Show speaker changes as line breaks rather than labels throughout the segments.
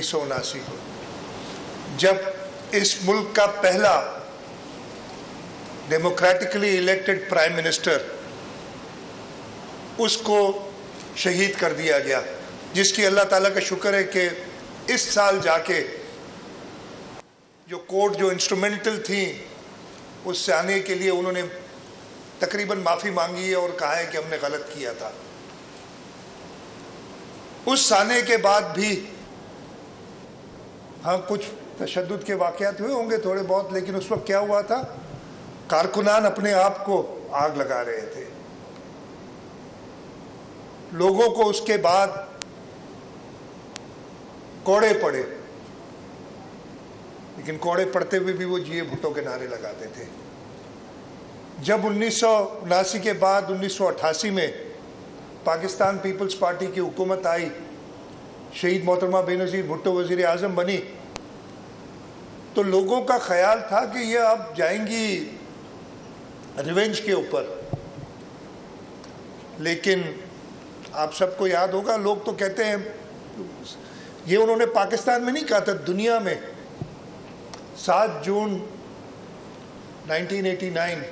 1979 جب اس ملک کا پہلا ڈیموکریٹکلی الیکٹڈ پرائم منسٹر اس کو شہید کر دیا گیا، جس کی اللہ تعالیٰ کا شکر ہے کہ اس سال جا کے جو کورٹ جو انسٹرومنٹل تھیں اس سے آنے کے لیے انہوں نے تقریباً معافی مانگی ہے اور کہا ہے کہ ہم نے غلط کیا تھا۔ اس آنے کے بعد بھی ہاں کچھ تشدد کے واقعات ہوئے ہوں گے تھوڑے بہت، لیکن اس وقت کیا ہوا تھا، کارکنان اپنے آپ کو آگ لگا رہے تھے۔ لوگوں کو اس کے بعد کوڑے پڑے، لیکن کوڑے پڑتے ہوئے بھی وہ جیے بھٹو کے نعرے لگاتے تھے۔ جب 1979 کے بعد 1988 میں پاکستان پیپلز پارٹی کی حکومت آئی، شہید محترمہ بے نظیر بھٹو وزیر اعظم بنی، تو لوگوں کا خیال تھا کہ یہ اب جائیں گی ریونج کے اوپر، لیکن آپ سب کو یاد ہوگا، لوگ تو کہتے ہیں یہ انہوں نے پاکستان میں نہیں کہا تھا، دنیا میں 7 جون 1989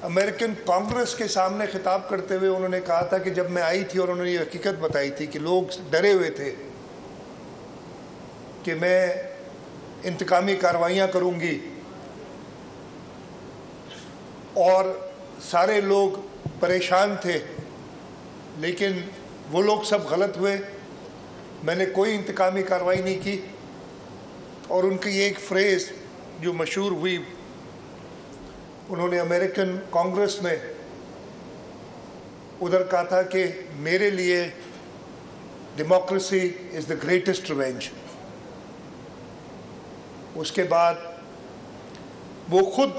امریکن کانگریس کے سامنے خطاب کرتے ہوئے انہوں نے کہا تھا کہ جب میں آئی تھی اور انہوں نے یہ حقیقت بتائی تھی کہ لوگ ڈرے ہوئے تھے کہ میں انتقامی کارروائیاں کروں گی، اور سارے لوگ پریشان تھے، لیکن وہ لوگ سب غلط ہوئے، میں نے کوئی انتقامی کارروائی نہیں کی۔ اور ان کی ایک فریز جو مشہور ہوئی، انہوں نے امریکن کانگریس میں ادھر کہا تھا کہ میرے لیے democracy is the greatest revenge. اس کے بعد وہ خود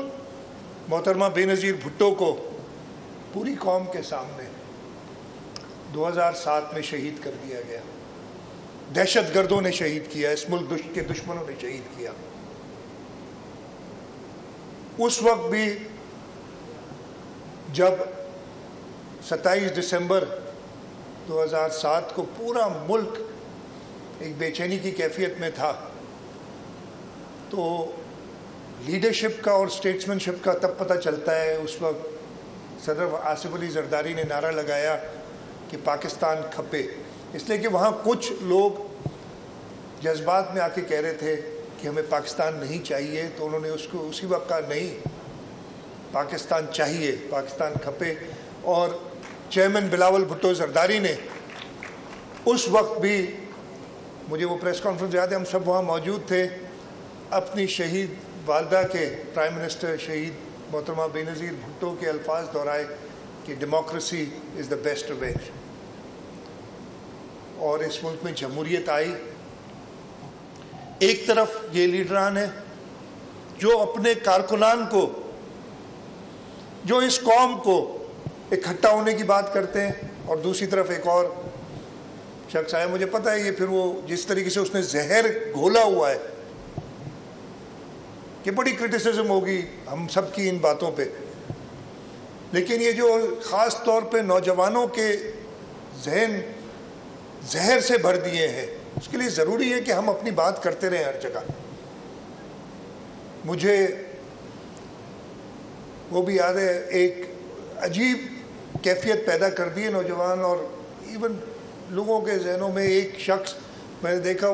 محترمہ بے نظیر بھٹو کو پوری قوم کے سامنے 2007 میں شہید کر دیا گیا۔ دہشت گردوں نے شہید کیا، اس ملک کے دشمنوں نے شہید کیا۔ اس وقت بھی جب 27 دسمبر 2007 کو پورا ملک ایک بے چینی کی کیفیت میں تھا، تو لیڈرشپ کا اور اسٹیٹسمین کا تب پتہ چلتا ہے۔ اس وقت صدر آصف علی زرداری نے نعرہ لگایا کہ پاکستان کھپے، اس لیے کہ وہاں کچھ لوگ جذبات میں آ کے کہہ رہے تھے کہ ہمیں پاکستان نہیں چاہیے، تو انہوں نے اس کو اسی وقت کہا نہیں، پاکستان چاہیے، پاکستان کھپے۔ اور چیئرمین بلاول بھٹو زرداری نے اس وقت بھی، مجھے وہ پریس کانفرنس یاد ہے، ہم سب وہاں موجود تھے، اپنی شہید والدہ کے پرائم منسٹر شہید محترمہ بے نظیر بھٹو کے الفاظ دہرائے کہ democracy is the best revenge. اور اس ملک میں جمہوریت آئی۔ ایک طرف یہ لیڈران ہیں جو اپنے کارکنان کو، جو اس قوم کو اکٹھا ہونے کی بات کرتے ہیں، اور دوسری طرف ایک اور شخص آیا، مجھے پتہ ہے یہ پھر وہ جس طریقے سے اس نے زہر گھولا ہوا ہے کہ بڑی کرٹیسزم ہوگی ہم سب کی ان باتوں پہ، لیکن یہ جو خاص طور پہ نوجوانوں کے ذہن زہر سے بھر دیے ہیں، اس کے لیے ضروری ہے کہ ہم اپنی بات کرتے رہیں ہر جگہ۔ مجھے وہ بھی یاد ہے، ایک عجیب کیفیت پیدا کر دی ہے نوجوان اور ایون لوگوں کے ذہنوں میں۔ ایک شخص میں نے دیکھا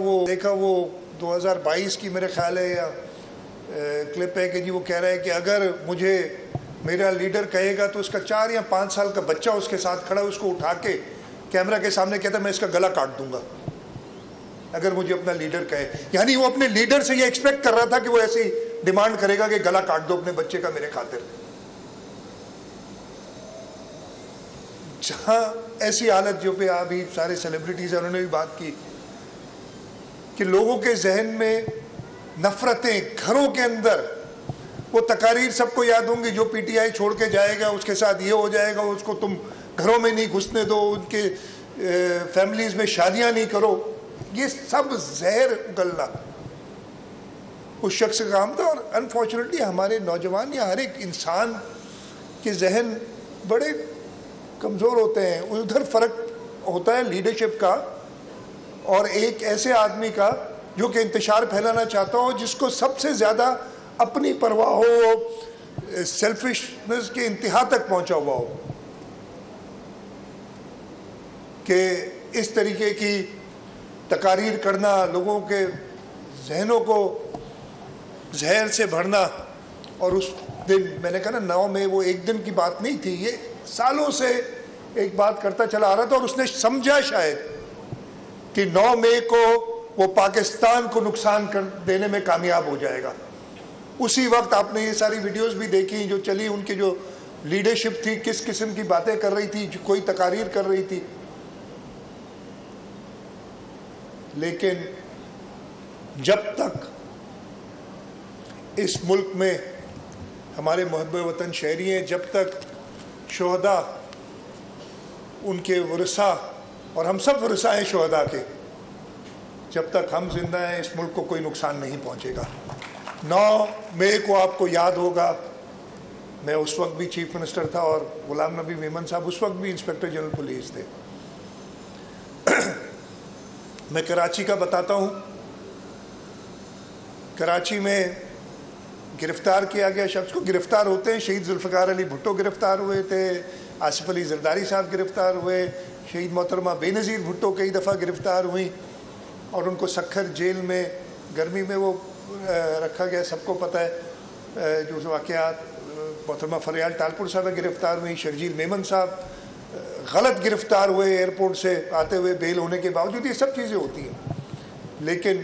وہ 2022 کی میرے خیال ہے یا کلپ ہے کہ جی وہ کہہ رہا ہے کہ اگر مجھے میرا لیڈر کہے گا تو اس کا 4 یا 5 سال کا بچہ اس کے ساتھ کھڑا ہے، اس کو اٹھا کے کیمرہ کے سامنے کہتا ہے میں اس کا گلا کاٹ دوں گا اگر مجھے اپنا لیڈر کہے۔ یعنی وہ اپنے لیڈر سے یہ ایکسپیکٹ کر رہا تھا کہ وہ ایسی ڈیمانڈ کرے گا کہ گلا کاٹ دو اپنے بچے کا میرے خاطر۔ جہاں ایسی حالت جو پہ ابھی سارے سیلیبریٹیز ہیں انہوں نے بھی بات کی کہ لوگوں کے ذہن میں نفرتیں، گھروں کے اندر وہ تقاریر سب کو یاد ہوں گی، جو پی ٹی آئی چھوڑ کے جائے گا اس کے ساتھ یہ ہو جائے گا، اس کو تم گھروں میں نہیں گھسنے دو، ان کے فیملیز میں شادیاں نہیں کرو، یہ سب زہر اگلنا اس شخص کا کام تھا۔ اور انفارچونیٹلی ہمارے نوجوان یا ہر ایک انسان کے ذہن بڑے کمزور ہوتے ہیں، ادھر فرق ہوتا ہے لیڈرشپ کا اور ایک ایسے آدمی کا جو کہ انتشار پھیلانا چاہتا ہو، جس کو سب سے زیادہ اپنی پرواہ ہو، سیلفشنس کے انتہا تک پہنچا ہوا ہو، کہ اس طریقے کی تقاریر کرنا، لوگوں کے ذہنوں کو زہر سے بھرنا. اور اس دن میں نے کہا نا 9 مئی وہ ایک دن کی بات نہیں تھی، یہ سالوں سے ایک بات کرتا چلا آ رہا تھا، اور اس نے سمجھا شاید کہ 9 مئی کو وہ پاکستان کو نقصان کر دینے میں کامیاب ہو جائے گا. اسی وقت آپ نے یہ ساری ویڈیوز بھی دیکھی جو چلی، ان کی جو لیڈرشپ تھی کس قسم کی باتیں کر رہی تھی، کوئی تقاریر کر رہی تھی. لیکن جب تک اس ملک میں ہمارے محب وطن شہری ہیں، جب تک شہداء، ان کے ورثاء، اور ہم سب ورثاء ہیں شہداء کے، جب تک ہم زندہ ہیں اس ملک کو کوئی نقصان نہیں پہنچے گا. 9 مئی کو آپ کو یاد ہوگا، میں اس وقت بھی چیف منسٹر تھا اور غلام نبی میمن صاحب اس وقت بھی انسپیکٹر جنرل پولیس تھے. میں کراچی کا بتاتا ہوں. کراچی میں گرفتار کیا گیا شخص کو، گرفتار ہوتے ہیں، شہید ذوالفقار علی بھٹو گرفتار ہوئے تھے، آصف علی زرداری صاحب گرفتار ہوئے، شہید محترمہ بے نظیر بھٹو کئی دفعہ گرفتار ہوئیں، اور ان کو سکھر جیل میں گرمی میں وہ رکھا گیا. سب کو پتہ ہے جو واقعات. محترمہ فریال ٹالپور صاحب گرفتار ہوئی، شرجیل میمن صاحب غلط گرفتار ہوئے ایئرپورٹ سے آتے ہوئے بیل ہونے کے باوجود. یہ سب چیزیں ہوتی ہیں، لیکن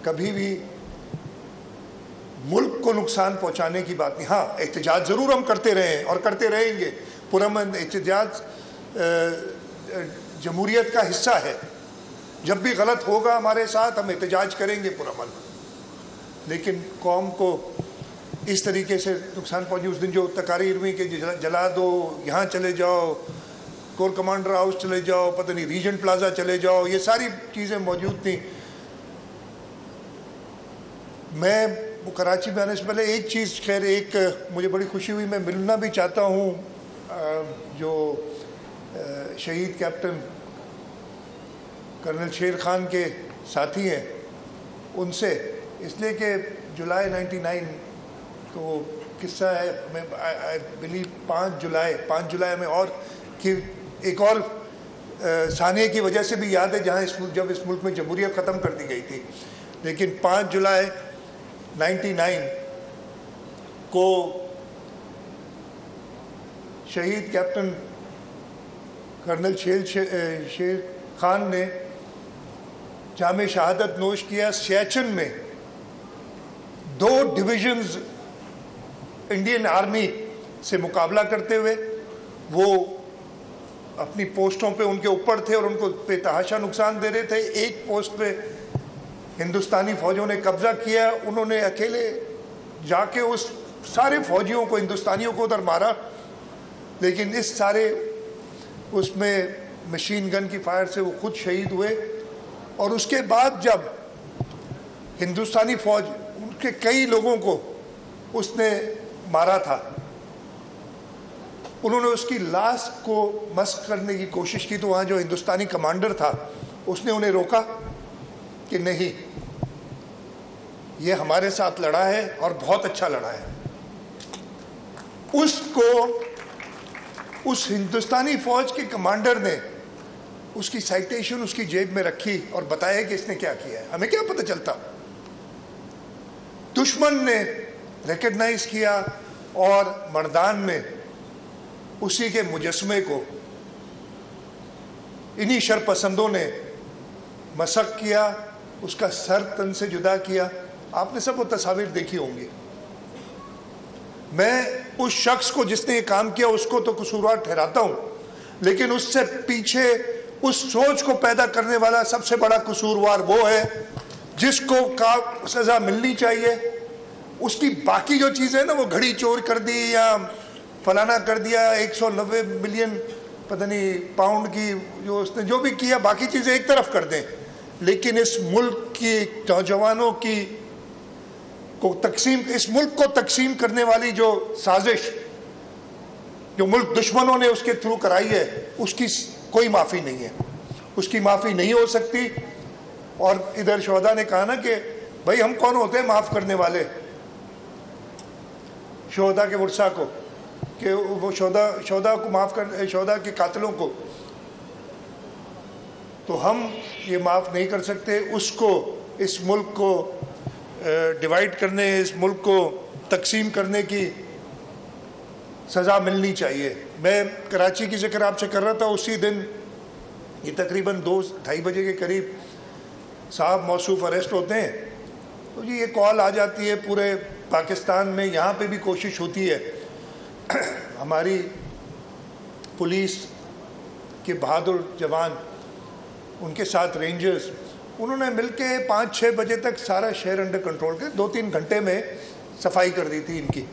کبھی بھی ملک کو نقصان پہنچانے کی بات نہیں. ہاں، احتجاج ضرور ہم کرتے رہے ہیں اور کرتے رہیں گے. پرامن احتجاج جمہوریت کا حصہ ہے. جب بھی غلط ہوگا ہمارے ساتھ ہم احتجاج کریں گے پرامن. لیکن قوم کو اس طریقے سے نقصان پہنچی. اس دن جو تقاریر ہوئی کہ جلا دو، یہاں چلے جاؤ، کور کمانڈر ہاؤس چلے جاؤ، پتہ نہیں ریجنٹ پلازا چلے جاؤ، یہ ساری چیزیں موجود تھیں. میں کراچی میں آنے سے پہلے ایک چیز، خیر ایک مجھے بڑی خوشی ہوئی، میں ملنا بھی چاہتا ہوں جو شہید کیپٹن کرنل شیر خان کے ساتھی ہیں ان سے، اس لیے کہ جولائی 99 کو قصہ ہے. میں آئی بلیو 5 جولائی میں، اور کہ ایک اور ثانیے کی وجہ سے بھی یاد ہے جہاں جب اس ملک میں جمہوریت ختم کر دی گئی تھی. لیکن 5 جولائی 99 کو شہید کیپٹن کرنل شیر خان نے جام شہادت نوش کیا. سیاچن میں 2 ڈویژنز انڈین آرمی سے مقابلہ کرتے ہوئے وہ اپنی پوسٹوں پہ ان کے اوپر تھے اور ان کو بے تحاشا نقصان دے رہے تھے. ایک پوسٹ پہ ہندوستانی فوجوں نے قبضہ کیا، انہوں نے اکیلے جا کے اس سارے فوجیوں کو، ہندوستانیوں کو ادھر مارا. لیکن اس میں مشین گن کی فائر سے وہ خود شہید ہوئے. اور اس کے بعد جب ہندوستانی فوج ان کے کئی لوگوں کو اس نے مارا تھا، انہوں نے اس کی لاش کو مسخ کرنے کی کوشش کی، تو وہاں جو ہندوستانی کمانڈر تھا اس نے انہیں روکا کہ نہیں، یہ ہمارے ساتھ لڑا ہے اور بہت اچھا لڑا ہے. اس ہندوستانی فوج کے کمانڈر نے اس کی سائٹیشن اس کی جیب میں رکھی اور بتایا کہ اس نے کیا کیا ہے. ہمیں کیا پتہ چلتا. دشمن نے ریکگنائز کیا اور مردان میں اسی کے مجسمے کو انہی شرپسندوں نے مسخ کیا، اس کا سر تن سے جدا کیا. آپ نے سب وہ تصاویر دیکھی ہوں گی. میں اس شخص کو جس نے یہ کام کیا اس کو تو قصوروار ٹھہراتا ہوں، لیکن اس سے پیچھے اس سوچ کو پیدا کرنے والا سب سے بڑا قصوروار وہ ہے جس کو سزا ملنی چاہیے. اس کی باقی جو چیزیں نا، وہ گھڑی چور کر دی یا فلانا کر دیا، 190 ملین پتہ نہیں پاؤنڈ کی جو اس نے جو بھی کیا، باقی چیزیں ایک طرف کر دیں. لیکن اس ملک کی نوجوانوں کی اس ملک کو تقسیم کرنے والی جو سازش جو ملک دشمنوں نے اس کے تھرو کرائی ہے، اس کی کوئی معافی نہیں ہے. اس کی معافی نہیں ہو سکتی. اور ادھر شہداء نے کہا نا کہ بھائی ہم کون ہوتے ہیں معاف کرنے والے شہداء کے ورثاء کو، کہ وہ شہداء کو معاف کر، شہداء کے قاتلوں کو، تو ہم یہ معاف نہیں کر سکتے۔ اس کو، اس ملک کو ڈیوائیڈ کرنے، اس ملک کو تقسیم کرنے کی سزا ملنی چاہیے۔ میں کراچی کی ذکر آپ سے کر رہا تھا، اسی دن یہ تقریباً 2-2:30 بجے کے قریب صاحب موصوف اریسٹ ہوتے ہیں، تو جی یہ کال آ جاتی ہے پورے پاکستان میں، یہاں پہ بھی کوشش ہوتی ہے، ہماری پولیس کے بہادر جوان، ان کے ساتھ رینجرز، انہوں نے مل کے 5-6 بجے تک سارا شہر انڈر کنٹرول کر 2-3 گھنٹے میں صفائی کر دی تھی۔ ان کی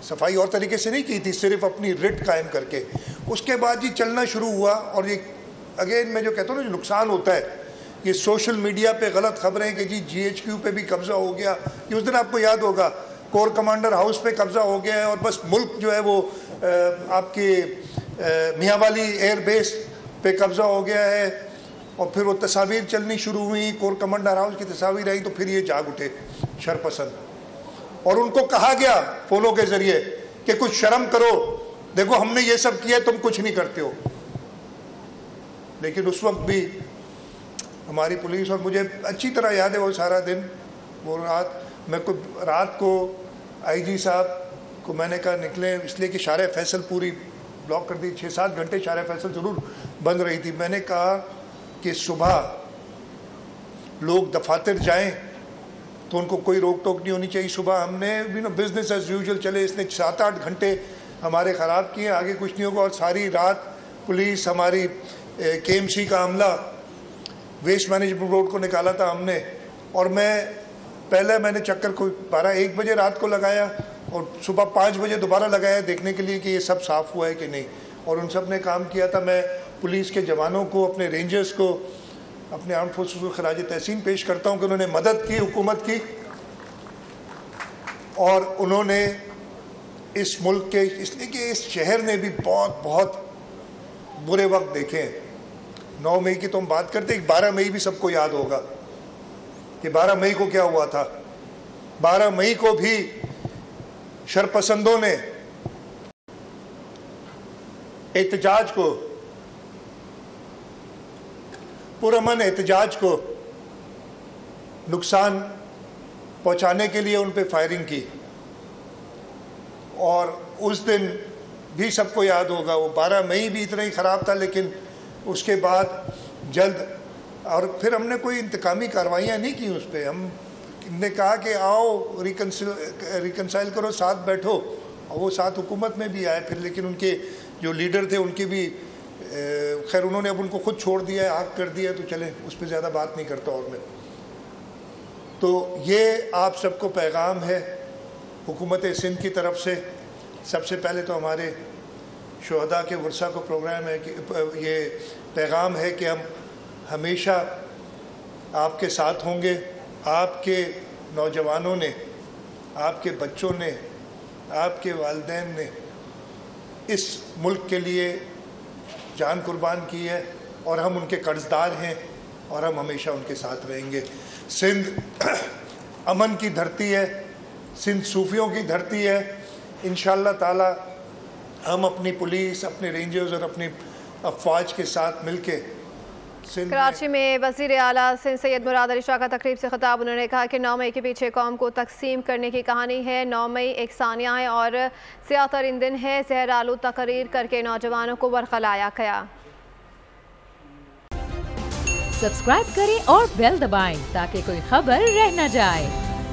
صفائی اور طریقے سے نہیں کی تھی، صرف اپنی رٹ قائم کر کے۔ اس کے بعد جی چلنا شروع ہوا، اور یہ اگین میں جو کہتا ہوں نا جو نقصان ہوتا ہے، یہ سوشل میڈیا پہ غلط خبریں کہ جی GHQ پہ بھی قبضہ ہو گیا، یہ اس دن آپ کو یاد ہوگا کور کمانڈر ہاؤس پہ قبضہ ہو گیا ہے، اور بس ملک جو ہے وہ آپ کے میاں والی ایئر بیس پہ قبضہ ہو گیا ہے، اور پھر وہ تصاویر چلنی شروع ہوئی، کور کمانڈر ہاؤس کی تصاویر آئی، تو پھر یہ جاگ اٹھے شرپسند، اور ان کو کہا گیا فونوں کے ذریعے کہ کچھ شرم کرو، دیکھو ہم نے یہ سب کیا، تم کچھ نہیں کرتے ہو۔ لیکن اس وقت بھی ہماری پولیس، اور مجھے اچھی طرح یاد ہے وہ سارا دن، وہ رات، میں رات کو IG صاحب کو میں نے کہا نکلیں، اس لیے کہ شارع فیصل پوری بلاک کر دی، 6-7 گھنٹے شارع فیصل ضرور بند رہی تھی۔ میں نے کہا کہ صبح لوگ دفاتر جائیں تو ان کو کوئی روک ٹوک نہیں ہونی چاہیے۔ صبح ہم نے بزنس ایز یوزول چلے، اس نے 7-8 گھنٹے ہمارے خراب کیے، آگے کچھ نہیں ہوگا۔ اور ساری رات پولیس، ہماری KMC کا عملہ، ویسٹ مینجمنٹ بورڈ کو نکالا تھا ہم نے، اور میں نے چکر کو 12-1 بجے رات کو لگایا، اور صبح 5 بجے دوبارہ لگایا دیکھنے کے لیے کہ یہ سب صاف ہوا ہے کہ نہیں، اور ان سب نے کام کیا تھا۔ میں پولیس کے جوانوں کو، اپنے رینجرز کو، اپنے آرم فورسز کو خراج تحسین پیش کرتا ہوں کہ انہوں نے مدد کی حکومت کی، اور انہوں نے اس ملک کے، اس لیے کہ اس شہر نے بھی بہت بہت برے وقت دیکھے ہیں۔ 9 مئی کی تو ہم بات کرتے ہیں، 12 مئی بھی سب کو یاد ہوگا کہ 12 مئی کو کیا ہوا تھا۔ 12 مئی کو بھی شرپسندوں نے احتجاج کو، پرامن احتجاج کو نقصان پہنچانے کے لیے ان پہ فائرنگ کی، اور اس دن بھی سب کو یاد ہوگا، وہ 12 مئی بھی اتنا ہی خراب تھا، لیکن اس کے بعد جلد، اور پھر ہم نے کوئی انتقامی کارروائیاں نہیں کی اس پہ، ہم نے کہا کہ آؤ ریکنسائل کرو، ساتھ بیٹھو، اور وہ ساتھ حکومت میں بھی آئے پھر، لیکن ان کے جو لیڈر تھے ان کی بھی خیر انہوں نے اب ان کو خود چھوڑ دیا ہے، آگ کر دیا ہے، تو چلیں اس پہ زیادہ بات نہیں کرتا۔ اور میں تو یہ آپ سب کو پیغام ہے حکومت سندھ کی طرف سے، سب سے پہلے تو ہمارے شہداء کے ورثاء کو پروگرام ہے کہ یہ پیغام ہے کہ ہم ہمیشہ آپ کے ساتھ ہوں گے۔ آپ کے نوجوانوں نے، آپ کے بچوں نے، آپ کے والدین نے اس ملک کے لیے جان قربان کی ہے، اور ہم ان کے قرض دار ہیں، اور ہم ہمیشہ ان کے ساتھ رہیں گے۔ سندھ امن کی دھرتی ہے، سندھ صوفیوں کی دھرتی ہے۔ انشاءاللہ تعالی ہم اپنی پولیس، اپنے رینجرز اور اپنی افواج کے ساتھ مل کے
کراچی میں وزیر اعلیٰ سندھ سید مراد علی شاہ کا تقریب سے خطاب، انہوں نے کہا کہ 9 مئی کے پیچھے قوم کو تقسیم کرنے کی کہانی ہے۔ 9 مئی ایک ثانیہ ہے اور سیاہ ترین دن ہے، زہر آلود تقریر کر کے نوجوانوں کو ورخلایا گیا۔
سبسکرائب کریں اور بیل دبائیں تاکہ کوئی خبر رہ نہ جائے۔